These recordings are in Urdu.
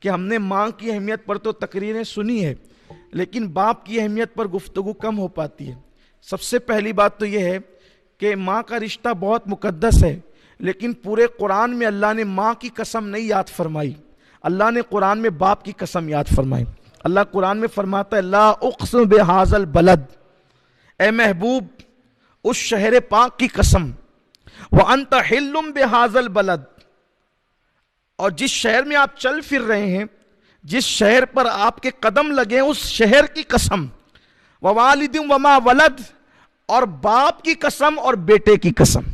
کہ ہم نے ماں کی اہمیت پر تو تقریریں سنی ہے، لیکن باپ کی اہمیت پر گفتگو کم ہو پاتی ہے۔ سب سے پہلی بات تو یہ ہے کہ ماں کا رشتہ بہت مقدس ہے، لیکن پورے قرآن میں اللہ نے ماں کی قسم نہیں یاد فرمائی، اللہ نے قرآن میں باپ کی قسم یاد فرمائی۔ اللہ قرآن میں فرماتا ہے لا اقسم بہذا البلد، اے محبوب اس شہر پاک کی قسم، وانت حل بہذا البلد، اور جس شہر میں آپ چل پھر رہے ہیں، جس شہر پر آپ کے قدم لگے اس شہر کی قسم، ووالد وما ولد، اور باپ کی قسم اور بیٹے کی قسم۔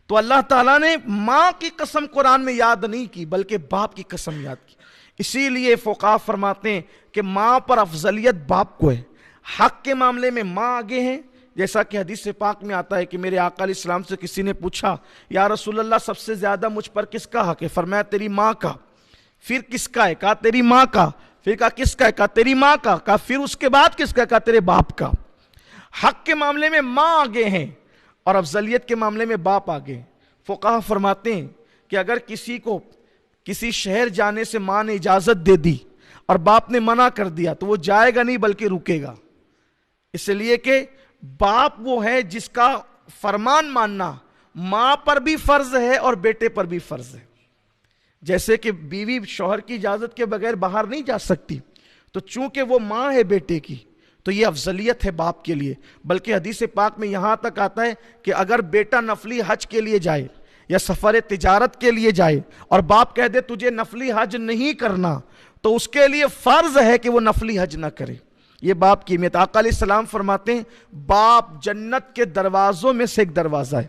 تو اللہ تعالیٰ نے ماں کی قسم قرآن میں یاد نہیں کی بلکہ باپ کی قسم یاد کی۔ اسی لیے فقہا فرماتے ہیں کہ ماں پر افضلیت باپ کو ہے۔ حق کے معاملے میں ماں آگے ہیں، جیسا کہ حدیث پاک میں آتا ہے کہ میرے آقا علیہ السلام سے کسی نے پوچھا یا رسول اللہ سب سے زیادہ مجھ پر کس کا حق ہے؟ فرمایا تیری ماں کا۔ پھر کس کا ہے؟ کہا تیری ماں کا۔ پھر کہا کس کا ہے؟ کہا تیری ماں کا۔ کہا پھر اس کے بعد کس کا؟ کہا تیرے باپ کا۔ حق کے معاملے میں ماں آگے ہیں اور افضلیت کے معاملے میں باپ آگے ہیں۔ فقہا فرماتے ہیں کہ اگر کسی کو کسی شہر جانے سے ماں نے اجازت دے دی اور باپ نے منع کر دیا تو وہ جائے گا نہیں بلکہ رکے گا، اس لیے کہ باپ وہ ہے جس کا فرمان ماننا ماں پر بھی فرض ہے اور بیٹے پر بھی فرض ہے۔ جیسے کہ بیوی شوہر کی اجازت کے بغیر باہر نہیں جا سکتی، تو چونکہ وہ ماں ہے بیٹے کی تو یہ افضلیت ہے باپ کے لیے۔ بلکہ حدیث پاک میں یہاں تک آتا ہے کہ اگر بیٹا نفلی حج کے لیے جائے یا سفر تجارت کے لیے جائے اور باپ کہہ دے تجھے نفلی حج نہیں کرنا، تو اس کے لیے فرض ہے کہ وہ نفلی حج نہ کرے۔ یہ باپ کی اہمیت۔ آقا علیہ السلام فرماتے ہیں باپ جنت کے دروازوں میں سے ایک دروازہ ہے،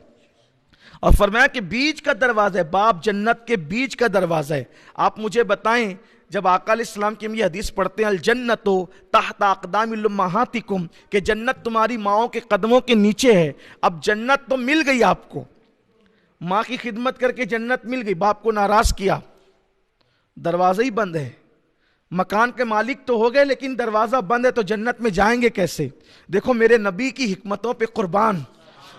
اور فرمایا کہ بیچ کا دروازہ ہے، باپ جنت کے بیچ کا دروازہ ہے۔ آپ مجھے بتائیں جب آقا علیہ السلام کی ہم یہ حدیث پڑھتے ہیں الجنت تحت اقدام امہاتکم، کہ جنت تمہاری ماؤں کے قدموں کے نیچے ہے۔ اب جنت تو مل گئی آپ کو، ماں کی خدمت کر کے جنت مل گئی، باپ کو ناراض کیا، دروازہ ہی بند ہے۔ مکان کے مالک تو ہو گئے لیکن دروازہ بند ہے، تو جنت میں جائیں گے کیسے؟ دیکھو میرے نبی کی حکمتوں پہ قربان،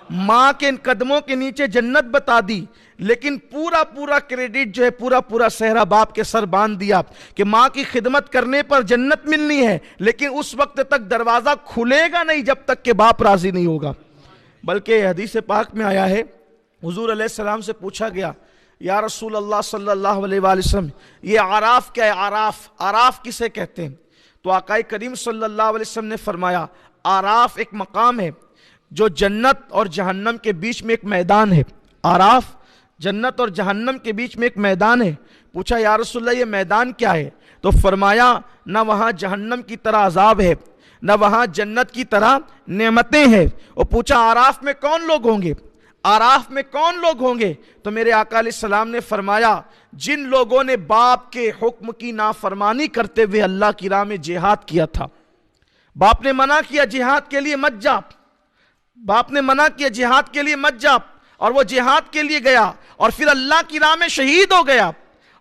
ماں کے قدموں کے نیچے جنت بتا دی، لیکن پورا کریڈٹ جو ہے پورا صحرا باپ کے سر باندھ دیا کہ ماں کی خدمت کرنے پر جنت ملنی ہے، لیکن اس وقت تک دروازہ کھلے گا نہیں جب تک کہ باپ راضی نہیں ہوگا۔ بلکہ حدیث پاک میں آیا ہے حضور علیہ السلام سے پوچھا گیا یا رسول اللہ صلی اللہ علیہ وآلہ وسلم یہ عراف کیا ہے؟ عراف کسے کہتے ہیں؟ تو آقا کریم صلی اللہ علیہ وسلم نے فرمایا عراف ایک مقام ہے جو جنت اور جہنم کے بیچ میں ایک میدان ہے۔ عراف جنت اور جہنم کے بیچ میں ایک میدان ہے۔ پوچھا یا رسول اللہ یہ میدان کیا ہے؟ تو فرمایا نہ وہاں جہنم کی طرح عذاب ہے نہ وہاں جنت کی طرح نعمتیں ہیں۔ اور پوچھا عراف میں کون لوگ ہوں گے؟ عراف میں کون لوگ ہوں گے؟ تو میرے آقا علیہ السلام نے فرمایا جن لوگوں نے باپ کے حکم کی نافرمانی کرتے ہوئے اللہ کی راہ میں جہاد کیا تھا۔ باپ نے منع کیا جہاد کے لیے مت جا، باپ نے منع کیا جہاد کے لیے مت جا، اور وہ جہاد کے لیے گیا اور پھر اللہ کی راہ میں شہید ہو گیا،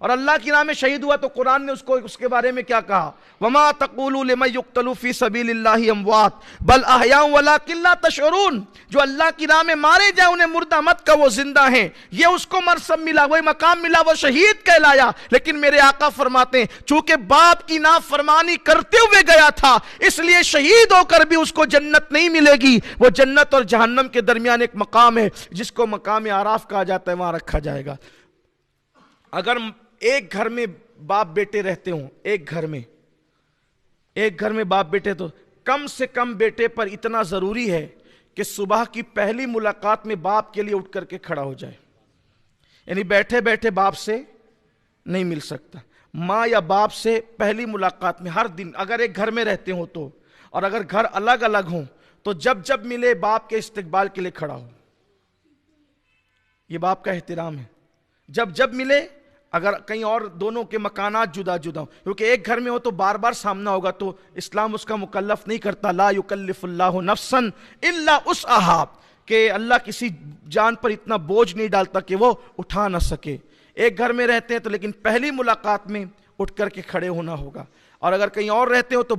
اور اللہ کی راہ میں شہید ہوا تو قرآن نے اس کے بارے میں کیا کہا؟ وَمَا تَقُولُوا لِمَنْ يُقْتَلُ فِي سَبِيلِ اللَّهِ أَمْوَاتٌ بَلْ أَحْيَاءٌ وَلَكِنْ لَا تَشْعُرُونَ۔ جو اللہ کی راہ میں مارے جائیں انہیں مردہ مت کہو، وہ زندہ ہیں۔ یہ اس کو مرسم ملا، وہی مقام ملا، وہ شہید کہلایا۔ لیکن میرے آقا فرماتے ہیں چونکہ باپ کی نافرمانی کرتے ہوئے گیا تھا اس لیے شہید ہو کر بھی اس کو جنت نہیں ملے گی۔ وہ جنت اور جہنم کے درمیان ایک مقام ہے جس کو مقام عراف کہا جاتا ہے، وہاں رکھا جائے گا۔ اگر ایک گھر میں باپ بیٹے رہتے ہوں، ایک گھر میں باپ بیٹے، تو کم سے کم بیٹے پر اتنا ضروری ہے کہ صبح کی پہلی ملاقات میں باپ کے لیے اٹھ کر کے کھڑا ہو جائے، یعنی بیٹھے بیٹھے باپ سے نہیں مل سکتا۔ ماں یا باپ سے پہلی ملاقات میں ہر دن اگر ایک گھر میں رہتے ہوں تو، اور اگر گھر الگ الگ ہوں تو جب ملے باپ کے استقبال کے لیے کھڑا ہو۔ یہ باپ کا احترام ہے۔ جب ملے، اگر کہیں اور دونوں کے مکانات جدا جدا ہوں، کیونکہ ایک گھر میں ہو تو بار بار سامنا ہوگا تو اسلام اس کا مکلف نہیں کرتا۔ لا یکلف اللہ نفسا الا وسعہا، کہ اللہ کسی جان پر اتنا بوجھ نہیں ڈالتا کہ وہ اٹھا نہ سکے۔ ایک گھر میں رہتے ہیں تو لیکن پہلی ملاقات میں اٹھ کر کے کھڑے ہونا ہوگا، اور اگر کہیں اور رہتے ہو تو